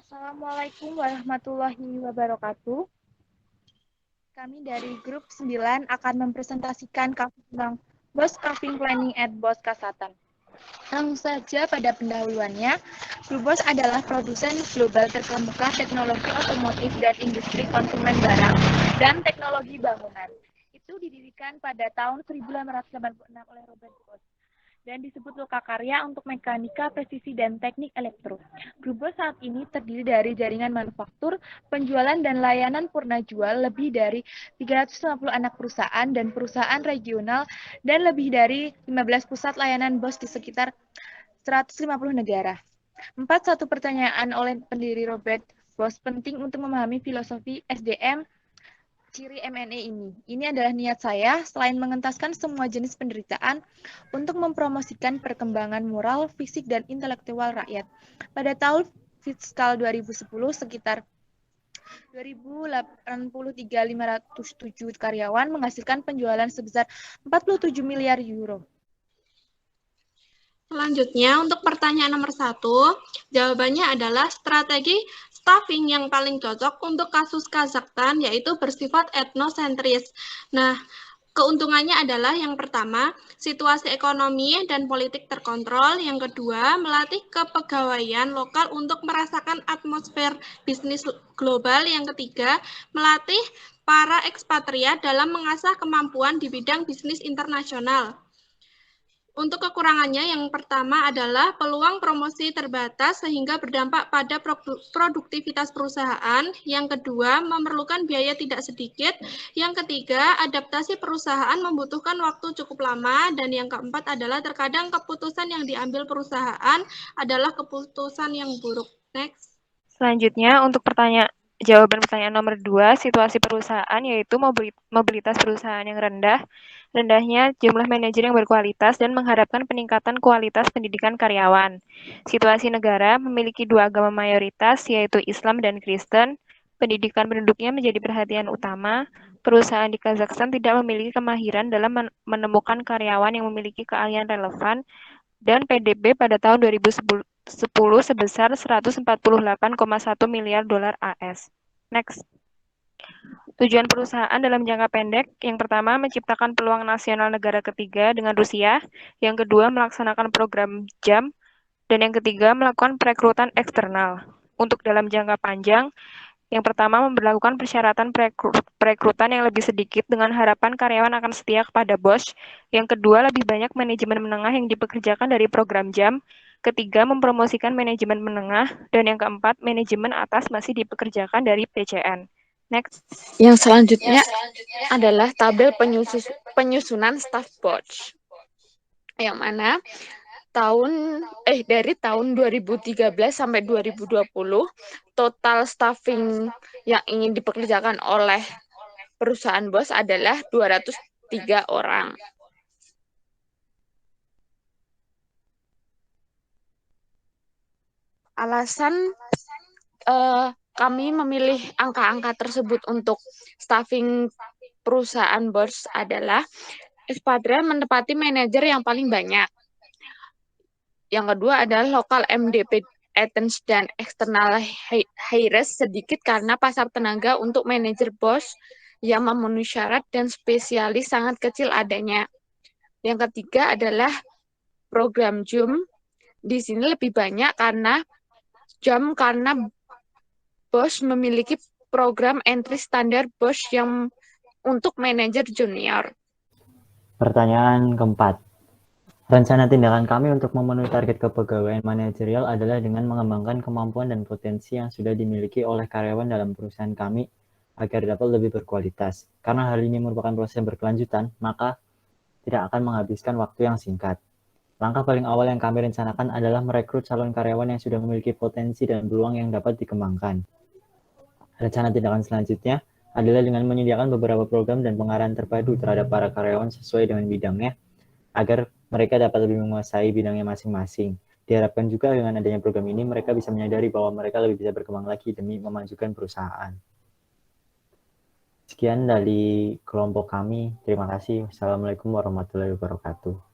Assalamualaikum warahmatullahi wabarakatuh. Kami dari grup 9 akan mempresentasikan kasus tentang BOS Staffing Planning at BOS Kasatan. Langsung saja pada pendahuluannya, Grup BOS adalah produsen global terkemuka teknologi otomotif dan industri konsumen barang dan teknologi bangunan. Itu didirikan pada tahun 1886 oleh Robert BOS dan disebut lokakarya untuk mekanika, presisi, dan teknik elektro. Grup BOS saat ini terdiri dari jaringan manufaktur, penjualan, dan layanan purna jual lebih dari 350 anak perusahaan dan perusahaan regional dan lebih dari 15 pusat layanan BOS di sekitar 150 negara. 1 pertanyaan oleh pendiri Robert BOS penting untuk memahami filosofi SDM ciri M&A ini. Ini adalah niat saya, selain mengentaskan semua jenis penderitaan, untuk mempromosikan perkembangan moral, fisik, dan intelektual rakyat. Pada tahun fiskal 2010, sekitar 2083.507 karyawan menghasilkan penjualan sebesar 47 miliar euro. Selanjutnya, untuk pertanyaan nomor 1, jawabannya adalah strategi staffing yang paling cocok untuk kasus Kazakhstan yaitu bersifat etnosentris. Nah, keuntungannya adalah yang pertama, situasi ekonomi dan politik terkontrol. Yang kedua, melatih kepegawaian lokal untuk merasakan atmosfer bisnis global. Yang ketiga, melatih para ekspatriat dalam mengasah kemampuan di bidang bisnis internasional. Untuk kekurangannya, yang pertama adalah peluang promosi terbatas sehingga berdampak pada produktivitas perusahaan. Yang kedua, memerlukan biaya tidak sedikit. Yang ketiga, adaptasi perusahaan membutuhkan waktu cukup lama. Dan yang keempat adalah terkadang keputusan yang diambil perusahaan adalah keputusan yang buruk. Next. Selanjutnya, untuk jawaban pertanyaan nomor 2, situasi perusahaan yaitu mobilitas perusahaan yang rendah, rendahnya jumlah manajer yang berkualitas, dan mengharapkan peningkatan kualitas pendidikan karyawan. Situasi negara memiliki 2 agama mayoritas, yaitu Islam dan Kristen. Pendidikan penduduknya menjadi perhatian utama. Perusahaan di Kazakhstan tidak memiliki kemahiran dalam menemukan karyawan yang memiliki keahlian relevan, dan PDB pada tahun 2010 sebesar 148,1 miliar dolar AS. Next. Tujuan perusahaan dalam jangka pendek, yang pertama menciptakan peluang nasional negara ketiga dengan Rusia, yang kedua melaksanakan program JAM, dan yang ketiga melakukan perekrutan eksternal. Untuk dalam jangka panjang, yang pertama memberlakukan persyaratan perekrutan yang lebih sedikit dengan harapan karyawan akan setia kepada bos. Yang kedua, lebih banyak manajemen menengah yang dipekerjakan dari program JAM. Ketiga, mempromosikan manajemen menengah. Dan yang keempat, manajemen atas masih dipekerjakan dari PCN. Next. Yang selanjutnya adalah tabel penyusunan staff BOS. Yang mana dari tahun 2013 sampai 2020 total staffing yang ingin dipekerjakan oleh perusahaan BOS adalah 203 orang. Alasan kami memilih angka-angka tersebut untuk staffing perusahaan BOS adalah ekspatriat menempati manajer yang paling banyak. Yang kedua adalah lokal MDP Athens dan external hires sedikit karena pasar tenaga untuk manajer BOS yang memenuhi syarat dan spesialis sangat kecil adanya. Yang ketiga adalah program JAM. Di sini lebih banyak karena BOS memiliki program entry standar BOS yang untuk manajer junior. Pertanyaan keempat. Rencana tindakan kami untuk memenuhi target kepegawaian manajerial adalah dengan mengembangkan kemampuan dan potensi yang sudah dimiliki oleh karyawan dalam perusahaan kami agar dapat lebih berkualitas. Karena hal ini merupakan proses yang berkelanjutan, maka tidak akan menghabiskan waktu yang singkat. Langkah paling awal yang kami rencanakan adalah merekrut calon karyawan yang sudah memiliki potensi dan peluang yang dapat dikembangkan. Rencana tindakan selanjutnya adalah dengan menyediakan beberapa program dan pengarahan terpadu terhadap para karyawan sesuai dengan bidangnya, agar mereka dapat lebih menguasai bidangnya masing-masing. Diharapkan juga dengan adanya program ini, mereka bisa menyadari bahwa mereka lebih bisa berkembang lagi demi memajukan perusahaan. Sekian dari kelompok kami. Terima kasih. Wassalamualaikum warahmatullahi wabarakatuh.